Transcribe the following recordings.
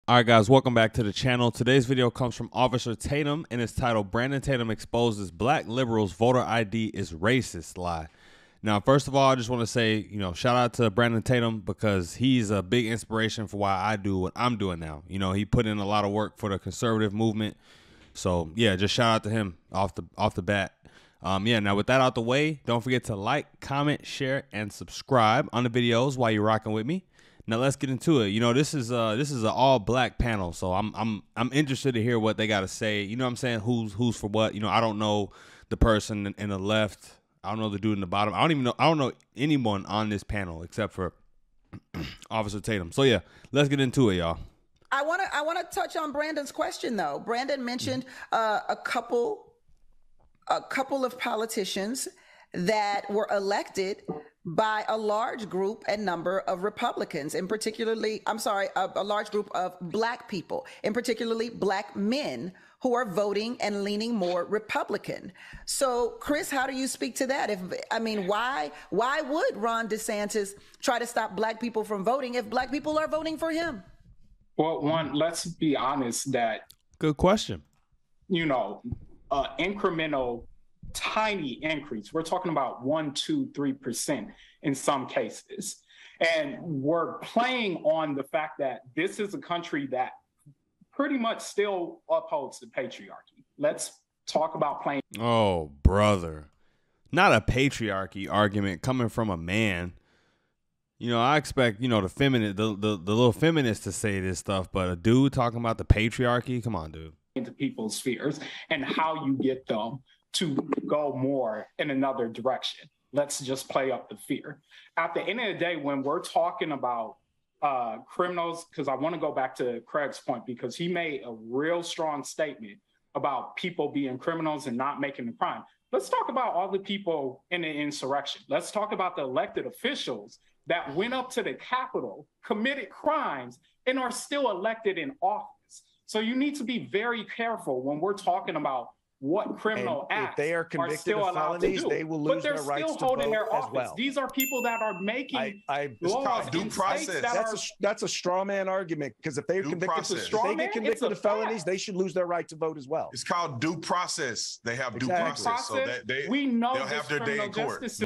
All right, guys, welcome back to the channel. Today's video comes from Officer Tatum, and it's titled "Brandon Tatum Exposes Black Liberals Voter ID is Racist Lie." Now, first of all, I just want to say, shout out to Brandon Tatum because he's a big inspiration for why I do what I'm doing now. He put in a lot of work for the conservative movement. So, yeah, just shout out to him off the bat. Now with that out the way, don't forget to like, comment, share, and subscribe on the videos while you're rocking with me. Now let's get into it. This is an all black panel, so I'm interested to hear what they got to say. You know what I'm saying? Who's for what? I don't know the person in the left. I don't know the dude in the bottom. I don't know anyone on this panel except for Officer Tatum. So yeah, let's get into it, y'all. I want to touch on Brandon's question though. Brandon mentioned a couple of politicians that were elected by a large group and number of Republicans, a large group of black people, and particularly black men who are voting and leaning more Republican. So, Chris, how do you speak to that? Why would Ron DeSantis try to stop black people from voting if black people are voting for him? Well, let's be honest that... Good question. Incremental, tiny increase. We're talking about 1%, 2%, 3% in some cases. And we're playing on the fact that this is a country that pretty much still upholds the patriarchy. Let's talk about playing. Oh, brother. Not a patriarchy argument coming from a man. I expect, the little feminists to say this stuff, but a dude talking about the patriarchy? Come on, dude. Into people's fears and how you get them to go more in another direction. Let's just play up the fear. At the end of the day, when we're talking about criminals, because I want to go back to Craig's point, because he made a real strong statement about people being criminals and not making the crime. Let's talk about all the people in the insurrection. Let's talk about the elected officials that went up to the Capitol, committed crimes, and are still elected in office. So you need to be very careful when we're talking about what criminal acts if they are convicted of felonies, they will lose their rights to vote as well. These are people that are making laws due process. That's a straw man argument, because if they're convicted of felonies, they should lose their right to vote as well. It's called due process. They have due process, so that they'll have their day in court. It's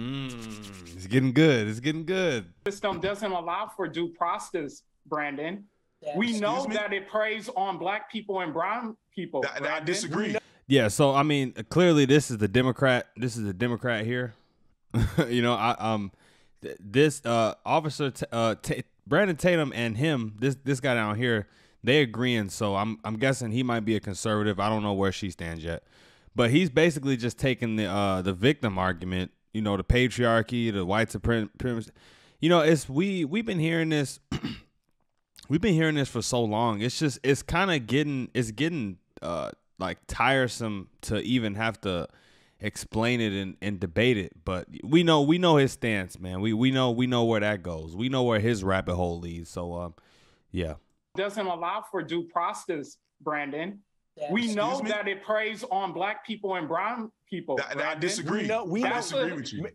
getting good. It's getting good. System doesn't allow for due process, Brandon. Yeah. We know that it preys on black people and brown people. I disagree. Yeah, so clearly this is the Democrat. This is the Democrat here. Officer Brandon Tatum and him, this guy down here, they agreeing. So I'm guessing he might be a conservative. I don't know where she stands yet, but he's basically just taking the victim argument. The patriarchy, the white supremacy. We've been hearing this. We've been hearing this for so long. It's kind of getting like tiresome to even have to explain it and debate it. But we know his stance, man. We know where that goes. We know where his rabbit hole leads. So yeah. Doesn't allow for due process, Brandon. Yeah. We know that it preys on black people and brown people. I disagree. I disagree with you.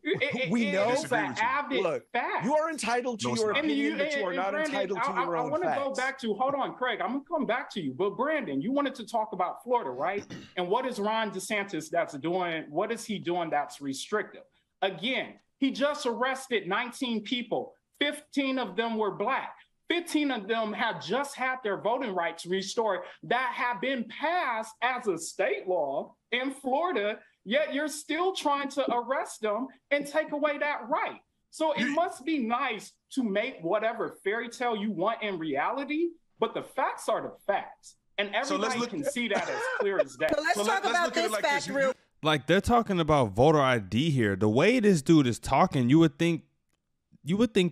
We know that. Look, fact. You are entitled to your opinion, but you are not entitled to your own facts. I want to go back to, hold on, Craig, I'm going to come back to you. But Brandon, you wanted to talk about Florida, right? And what is Ron DeSantis that's doing? What is he doing that's restrictive? Again, he just arrested 19 people. 15 of them were black. 15 of them have just had their voting rights restored that have been passed as a state law in Florida, yet you're still trying to arrest them and take away that right. So it must be nice to make whatever fairy tale you want in reality, but the facts are the facts. And everybody can see that as clear as day. So let's talk about this fact real. Like, they're talking about voter ID here. The way this dude is talking, you would think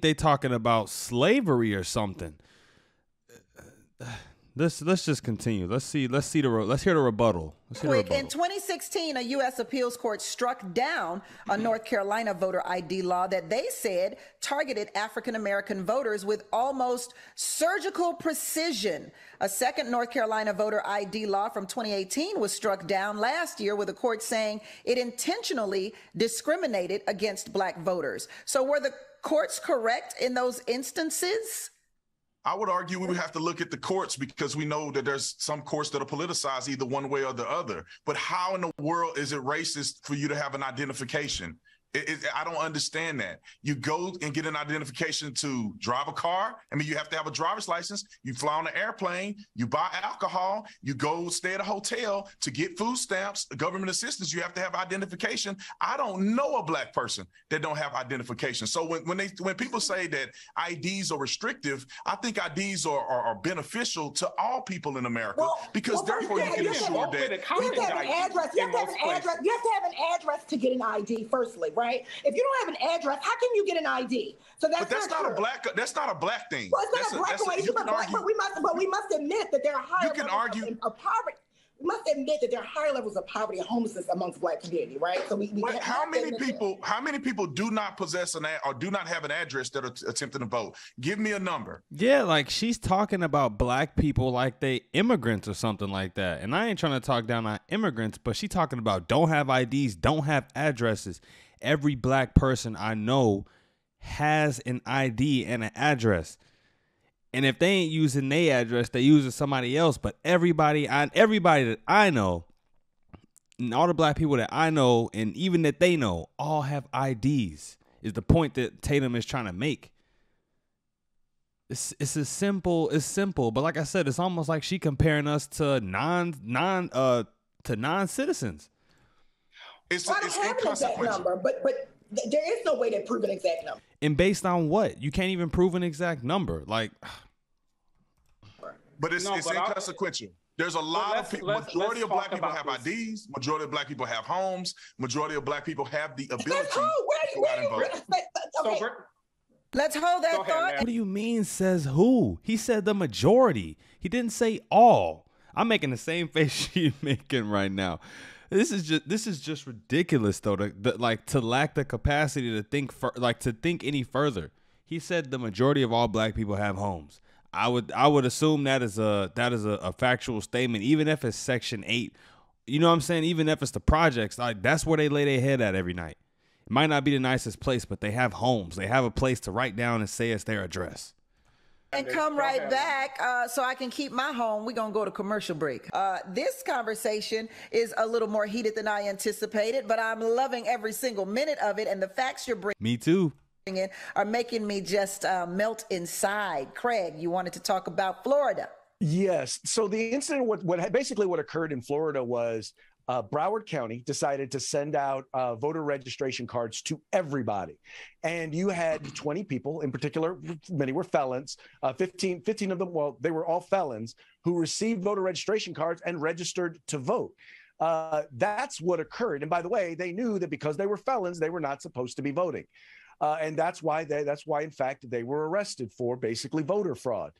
they talking about slavery or something. Let's just continue. Let's hear the rebuttal. In 2016, a U.S. appeals court struck down a North Carolina voter ID law that they said targeted African-American voters with almost surgical precision. A second North Carolina voter ID law from 2018 was struck down last year, with the court saying it intentionally discriminated against black voters. So were the courts correct in those instances? I would argue we would have to look at the courts because we know that there's some courts that are politicized either one way or the other. But how in the world is it racist for you to have an identification? I don't understand that. You go and get an identification to drive a car. I mean, you have to have a driver's license. You fly on an airplane. You buy alcohol. You go stay at a hotel to get food stamps, government assistance. You have to have identification. I don't know a black person that don't have identification. So when people say that IDs are restrictive, I think IDs are beneficial to all people in America because therefore you can ensure that you have to have an address. You have to have an address. You have to have an address to get an ID. Firstly, right? If you don't have an address, how can you get an ID? So that's not a black thing. Well, it's not a black issue, but we must admit that there are higher levels of poverty. We must admit that there are higher levels of poverty and homelessness amongst Black community, right? So how many people do not possess or do not have an address that are attempting to vote? Give me a number. Yeah, like she's talking about Black people like they immigrants or something like that. And I ain't trying to talk down on immigrants, but she talking about don't have IDs, don't have addresses. Every Black person I know has an ID and an address. And if they ain't using their address, they using somebody else. But everybody that I know, and all the Black people that I know, and even that they know, all have IDs. Is the point that Tatum is trying to make. It's simple. But like I said, it's almost like she comparing us to non-citizens. It's inconsequential. But there is no way to prove an exact number. And based on what? You can't even prove an exact number. Like, but it's inconsequential. There's a lot of people. Majority of Black people have IDs. Majority of Black people have homes. Majority of Black people have the ability to go out and vote. Let's hold that thought. What do you mean says who? He said the majority. He didn't say all. I'm making the same face she's making right now. This is just ridiculous though. To lack the capacity to think any further. He said the majority of all Black people have homes. I would assume that is a factual statement, even if it's Section 8. You know what I'm saying? Even if it's the projects, like that's where they lay their head at every night. It might not be the nicest place, but they have homes. They have a place to write down and say it's their address. And come right back so I can keep my home. We're going to go to commercial break. This conversation is a little more heated than I anticipated, but I'm loving every single minute of it. And the facts you're bringing. Me too. Are making me just melt inside. Craig, you wanted to talk about Florida. Yes. So the incident, what occurred in Florida was Broward County decided to send out voter registration cards to everybody. And you had 20 people, in particular, many were felons, 15 of them, well, they were all felons, who received voter registration cards and registered to vote. That's what occurred. And by the way, they knew that because they were felons, they were not supposed to be voting. And that's why, in fact, they were arrested for basically voter fraud.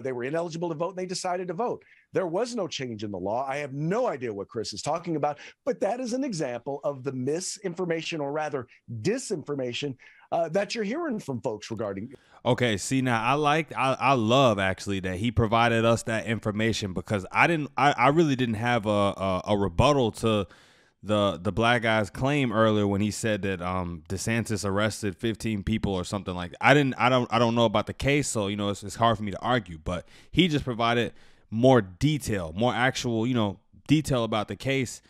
They were ineligible to vote and they decided to vote. There was no change in the law. I have no idea what Chris is talking about, but that is an example of the misinformation, or rather disinformation, that you're hearing from folks regarding. Okay, see, now I love actually that he provided us that information, because I really didn't have a rebuttal to the Black guy's claim earlier when he said that DeSantis arrested 15 people or something like that. I don't know about the case, so it's hard for me to argue, but he just provided more detail, more actual detail about the case.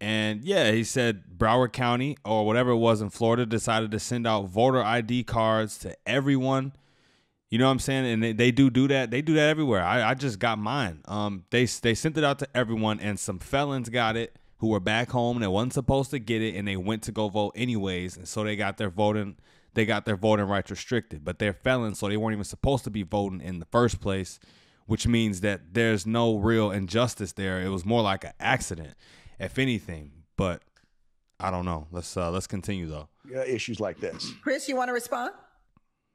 And yeah, he said Broward County or whatever it was in Florida decided to send out voter ID cards to everyone. You know what I'm saying? And they do that. They do that everywhere. I just got mine. They sent it out to everyone, and some felons got it who were back home that wasn't supposed to get it, and they went to go vote anyways, and so they got their voting rights restricted. But they're felons, so they weren't even supposed to be voting in the first place, which means that there's no real injustice there. It was more like an accident, if anything. But I don't know. Let's continue though. Issues like this. Chris, you want to respond?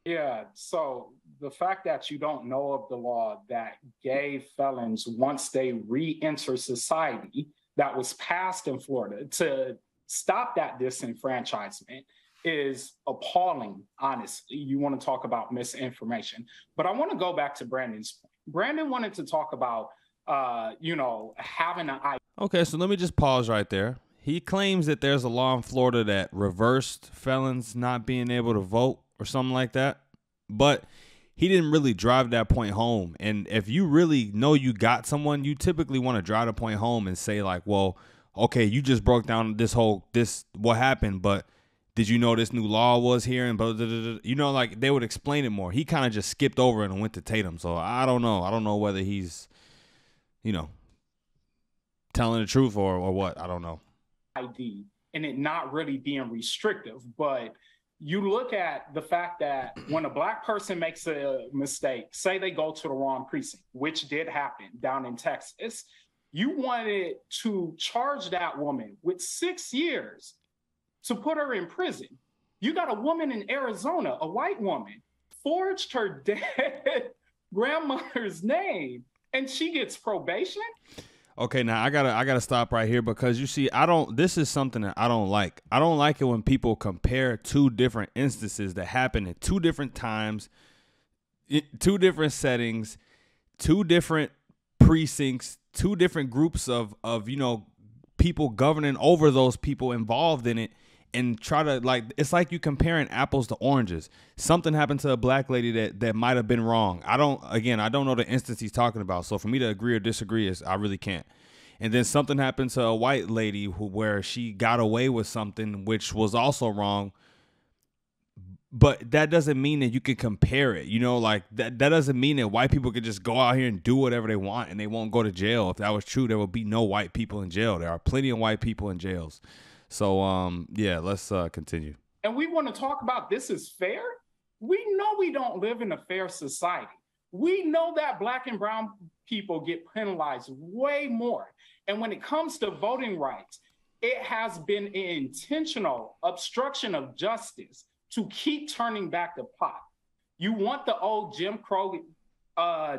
Yeah. So the fact that you don't know of the law that gave felons, once they re-enter society, that was passed in Florida to stop that disenfranchisement is appalling, honestly. You want to talk about misinformation. But I want to go back to Brandon's point. Brandon wanted to talk about, having an ID. Okay, so let me just pause right there. He claims that there's a law in Florida that reversed felons not being able to vote or something like that. But he didn't really drive that point home. And if you really know you got someone, you typically want to drive the point home and say like, well, okay, you just broke down this what happened, but did you know this new law was here? And blah, blah, blah, blah. You know, like they would explain it more. He kind of just skipped over it and went to Tatum. So I don't know. I don't know whether he's, you know, telling the truth or what. I don't know. ID and it not really being restrictive. But you look at the fact that when a Black person makes a mistake, say they go to the wrong precinct, which did happen down in Texas, you wanted to charge that woman with 6 years to put her in prison. You got a woman in Arizona, a white woman, forged her dead grandmother's name, and she gets probation. Okay, now I gotta stop right here because you see, this is something that I don't like. I don't like it when people compare two different instances that happen at two different times, two different settings, two different precincts, two different groups of you know, people governing over those people involved in it, and try to, like, it's like you comparing apples to oranges. Something happened to a Black lady that might have been wrong. I don't know the instance he's talking about. So for me to agree or disagree I really can't. And then something happened to a white lady where she got away with something which was also wrong. But that doesn't mean that you can compare it. You know, like that doesn't mean that white people could just go out here and do whatever they want and they won't go to jail. If that was true, there would be no white people in jail. There are plenty of white people in jails. So, yeah, let's continue. And we want to talk about this is fair. We know we don't live in a fair society. We know that Black and brown people get penalized way more. And when it comes to voting rights, it has been an intentional obstruction of justice to keep turning back the clock. You want the old Jim Crow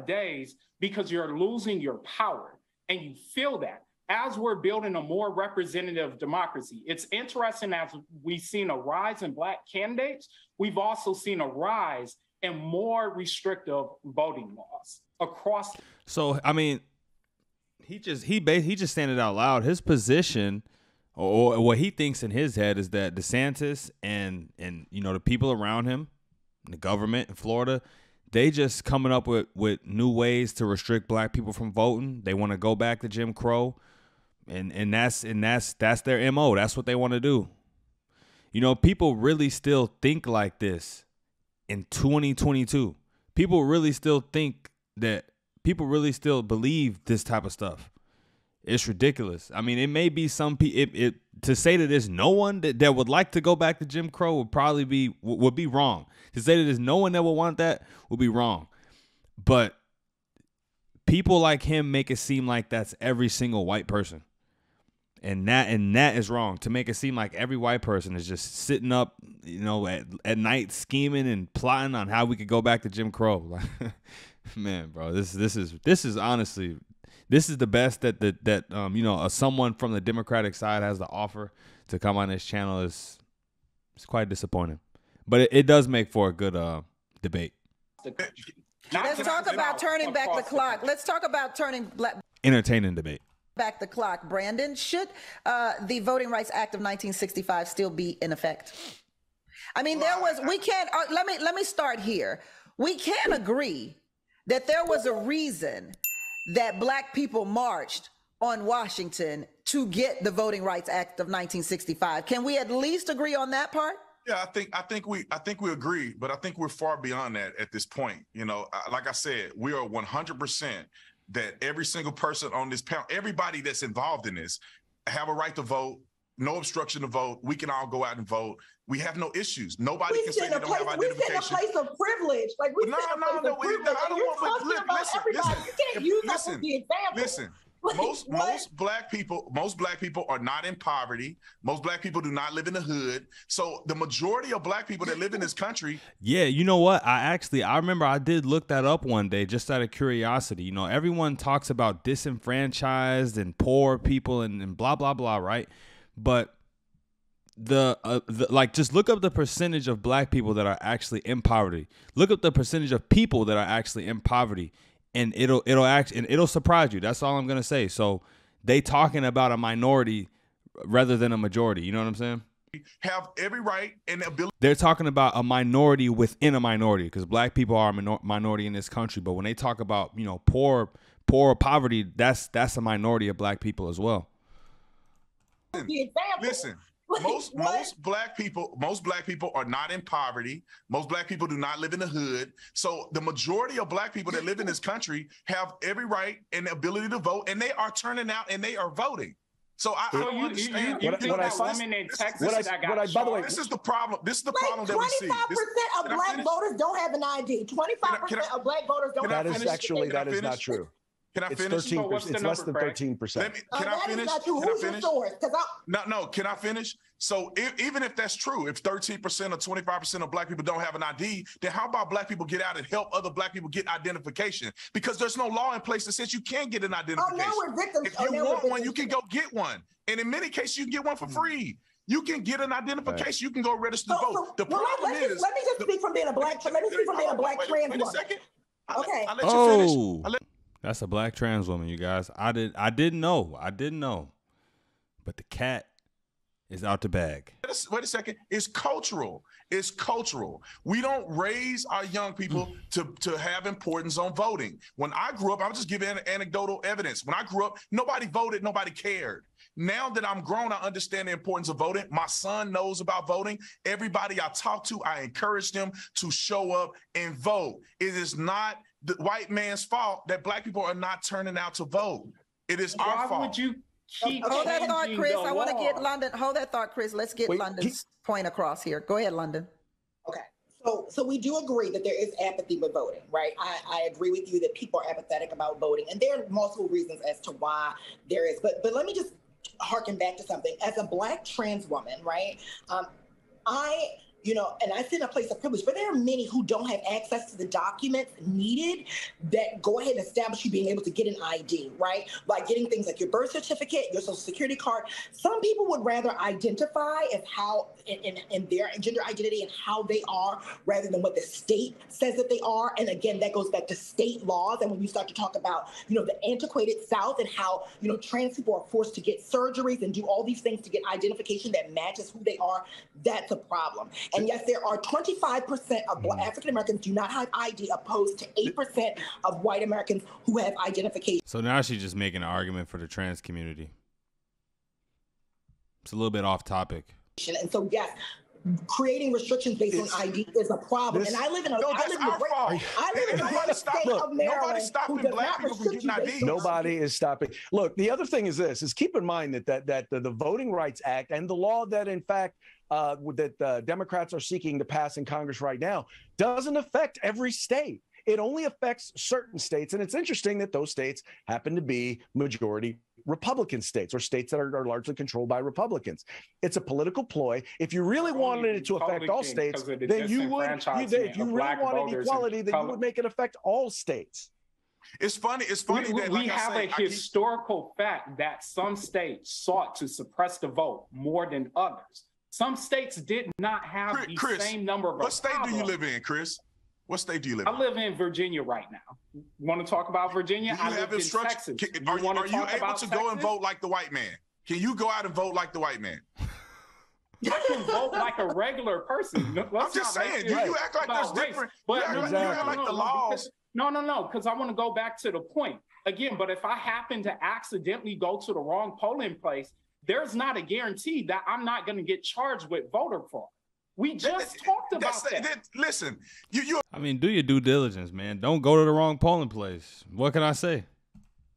days because you're losing your power, and you feel that. As we're building a more representative democracy, it's interesting as we've seen a rise in Black candidates, we've also seen a rise in more restrictive voting laws across. So, I mean, he just saying it out loud. His position, or what he thinks in his head, is that DeSantis and you know, the people around him, the government in Florida, they just coming up with new ways to restrict Black people from voting. They want to go back to Jim Crow. And that's their MO. That's what they want to do. You know, people really still think like this in 2022. People really still believe this type of stuff. It's ridiculous. I mean, it may be some people, to say that there's no one that would like to go back to Jim Crow would be wrong. To say that there's no one that would want that would be wrong. But people like him make it seem like that's every single white person. And that is wrong. To make it seem like every white person is just sitting up, you know, at night scheming and plotting on how we could go back to Jim Crow. Like, man, bro, this is honestly, this is the best that you know, someone from the Democratic side has to offer to come on this channel. It's quite disappointing, but it does make for a good debate. Let's talk about turning back the clock. Let's talk about entertaining debate. Back the clock, Brandon. Should the Voting Rights Act of 1965 still be in effect? I mean, we can't, let me start here. We can agree that there was a reason that Black people marched on Washington to get the Voting Rights Act of 1965. Can we at least agree on that part? Yeah, I think we agree, but I think we're far beyond that at this point. You know, like I said, we are 100% that every single person on this panel, everybody that's involved in this, have a right to vote, no obstruction to vote. We can all go out and vote. We have no issues. Nobody can say they don't have identification. We sit in a place of privilege. Like we sit in a place of privilege. I don't want to everybody. You can't use us as the example. Listen. Most black people are not in poverty. Most Black people do not live in the hood. So the majority of Black people that live in this country. Yeah, you know what? I remember I did look that up one day just out of curiosity. You know, everyone talks about disenfranchised and poor people and blah blah blah, right? But like, just look up the percentage of Black people that are actually in poverty. Look up the percentage of people that are actually in poverty. And it'll surprise you. That's all I'm gonna say. So they talking about a minority rather than a majority. You know what I'm saying? have every right and ability. They're talking about a minority within a minority, because black people are a minority in this country. But when they talk about, you know, poor poverty, that's a minority of black people as well. Listen, most black people are not in poverty. Most black people do not live in the hood. So the majority of black people that live in this country have every right and the ability to vote, and they are turning out and they are voting. So I don't understand. You think that women in Texas that got shot? By the way, this is the problem. This is the problem that we see. 25% of black voters don't have an ID. 25% of black voters don't have an ID. That is not true. Can I finish? 13%. It's less than 13%. Can I finish? Who's your source? No. Can I finish? So even if that's true, if 13% or 25% of black people don't have an ID, then how about black people get out and help other black people get identification? Because there's no law in place that says you can't get an identification. Now we're victims. If you want one, you can go get one. And in many cases, you can get one for free. You can get an identification. Right. You can go register to vote. The problem is. Let me just speak from being a black. Let me speak from being a black trans woman. Okay. I'll let you finish. That's a black trans woman, you guys. I didn't know. But the cat is out the bag. Wait a second. It's cultural. We don't raise our young people to have importance on voting. When I grew up, I'll just give anecdotal evidence. When I grew up, nobody voted, nobody cared. Now that I'm grown, I understand the importance of voting. My son knows about voting. Everybody I talk to, I encourage them to show up and vote. It is not the white man's fault that black people are not turning out to vote. It is our fault. Why would you keep hold that thought, Chris? I want to get London. Hold that thought, Chris. Let's get London's point across here. Go ahead, London. Okay. So we do agree that there is apathy with voting, right? I agree with you that people are apathetic about voting, and there are multiple reasons as to why there is. But let me just harken back to something. As a black trans woman, right? And I sit in a place of privilege, but there are many who don't have access to the documents needed that go ahead and establish you being able to get an ID, right? By getting things like your birth certificate, your social security card. Some people would rather identify as how in their gender identity and how they are rather than what the state says that they are. And again, that goes back to state laws. And when you start to talk about, the antiquated South and how, trans people are forced to get surgeries and do all these things to get identification that matches who they are, that's a problem. And yes, there are 25% of African Americans do not have ID, opposed to 8% of white Americans who have identification. So now she's just making an argument for the trans community. It's a little bit off topic. And so, yes, creating restrictions based on ID is a problem. And I live in a great state of Maryland who does not restrict you based on Nobody is stopping. Look, the other thing is keep in mind that the Voting Rights Act and the law that, in fact, that Democrats are seeking to pass in Congress right now doesn't affect every state. It only affects certain states. And it's interesting that those states happen to be majority Republican states, or states that are largely controlled by Republicans. It's a political ploy. If you really wanted it to affect all states, then you would, if you really wanted equality, then you would make it affect all states. It's funny that we have a historical fact that some states sought to suppress the vote more than others. Some states did not have the same number of. What state do you live in, Chris? What state do you live in? I live in Virginia right now. Want to talk about Virginia? I live in Texas. Are you able to go and vote like the white man? Can you go out and vote like the white man? I can vote like a regular person. I'm just saying, you act like there's different. But you act like the laws. No, because I want to go back to the point again. But if I happen to accidentally go to the wrong polling place, there's not a guarantee that I'm not going to get charged with voter fraud. We just talked about that. Listen, I mean, do your due diligence, man. Don't go to the wrong polling place. What can I say?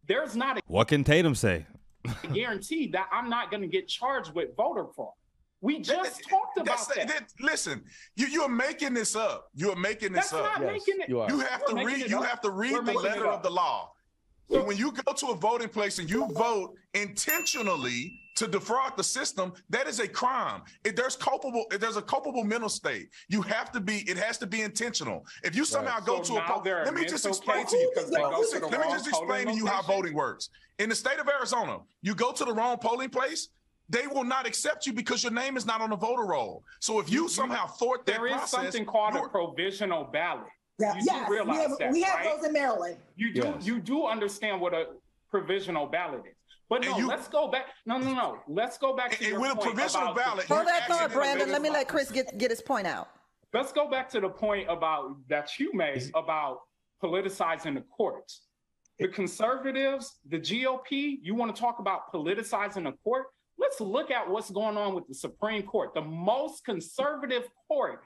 There's not a What can Tatum say? guarantee that I'm not going to get charged with voter fraud. We just talked about that. Listen, you're making this up. You're making this up. That's not making it. You have to read. You have to read the letter of the law. So when you go to a voting place and you vote intentionally to defraud the system, that is a crime. There's a culpable mental state. It has to be intentional. If you somehow go to a let me just explain to you. Let me just explain to you how voting works. In the state of Arizona, you go to the wrong polling place, they will not accept you because your name is not on the voter roll. So if you somehow thwart that process, there is something called a provisional ballot. Yeah, we have those in Maryland. You do understand what a provisional ballot is. But no, let's go back. No. Let's go back to your with a point provisional about ballot. Hold that thought, actually- Brandon. Let me let Chris get his point out. Let's go back to the point about that you made about politicizing the courts. The conservatives, the GOP, you want to talk about politicizing the court? Let's look at what's going on with the Supreme Court, the most conservative court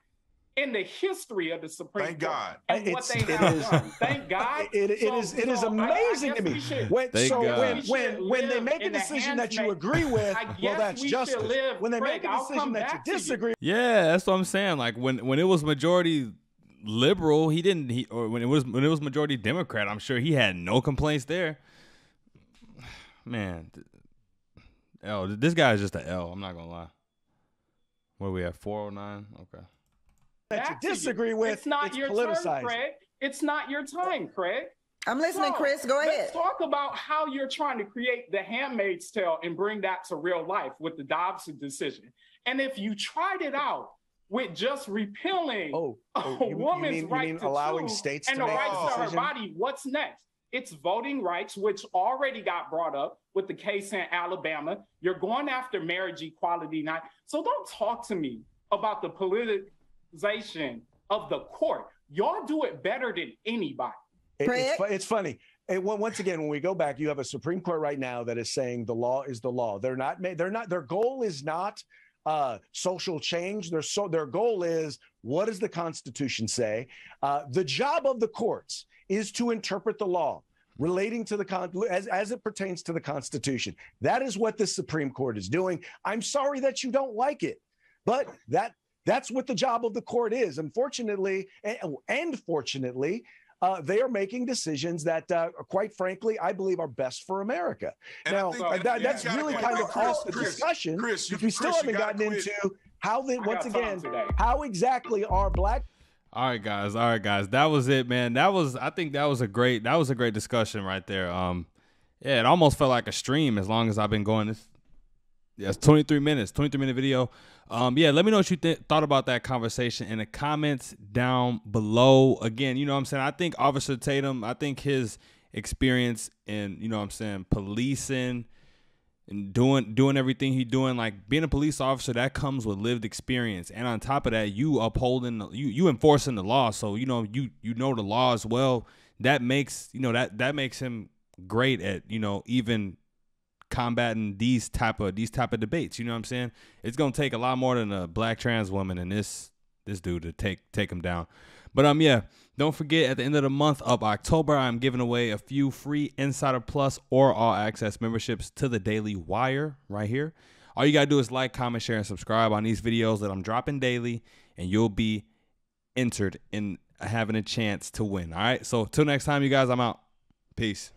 in the history of the Supreme Court. Thank God. And what they have done. Thank God. It is amazing to me. When they make a decision that you agree with, well, that's justice. When they make a decision that you disagree, yeah, that's what I'm saying. Like when it was majority liberal, or when it was majority Democrat, I'm sure he had no complaints there. Man, this guy is just an L. I'm not gonna lie. What are we at? 409. Okay. that you disagree with, it's not your turn, Craig. It's not your time, Craig. I'm listening, Chris. Go ahead. Let's talk about how you're trying to create the Handmaid's Tale and bring that to real life with the Dobbs decision. And if you tried it out with just repealing a woman's right to allowing choose states and to the make rights to her decision? body, what's next? It's voting rights, which already got brought up with the case in Alabama. You're going after marriage equality now. So don't talk to me about the politicization of the court. Y'all do it better than anybody. It's funny. And once again, when we go back, you have a Supreme Court right now that is saying the law is the law. Their goal is not social change. Their goal is, what does the Constitution say? The job of the courts is to interpret the law relating to as it pertains to the Constitution. That is what the Supreme Court is doing. I'm sorry that you don't like it, but that's what the job of the court is. Unfortunately, and fortunately, they are making decisions that, quite frankly, I believe are best for America. And now, that's really kind of off the discussion. Chris, we still haven't gotten into how exactly are black. All right, guys. That was it, man. I think that was a great discussion right there. Yeah, it almost felt like a stream as long as I've been going. It's 23 minutes, 23-minute video. Yeah, let me know what you thought about that conversation in the comments down below. Again, you know what I'm saying? I think Officer Tatum, I think his experience in, you know what I'm saying, policing and doing everything he's doing, like being a police officer, that comes with lived experience. And on top of that, you upholding, you enforcing the law. So, you know the law as well. That makes, that makes him great at, even combating these type of debates. You know what I'm saying? It's gonna take a lot more than a black trans woman and this dude to take him down. But yeah, don't forget, at the end of the month of October, I'm giving away a few free Insider Plus or All Access memberships to the Daily Wire right here. All you gotta do is like, comment, share, and subscribe on these videos that I'm dropping daily, and you'll be entered in having a chance to win. All right, so till next time, you guys, I'm out. Peace.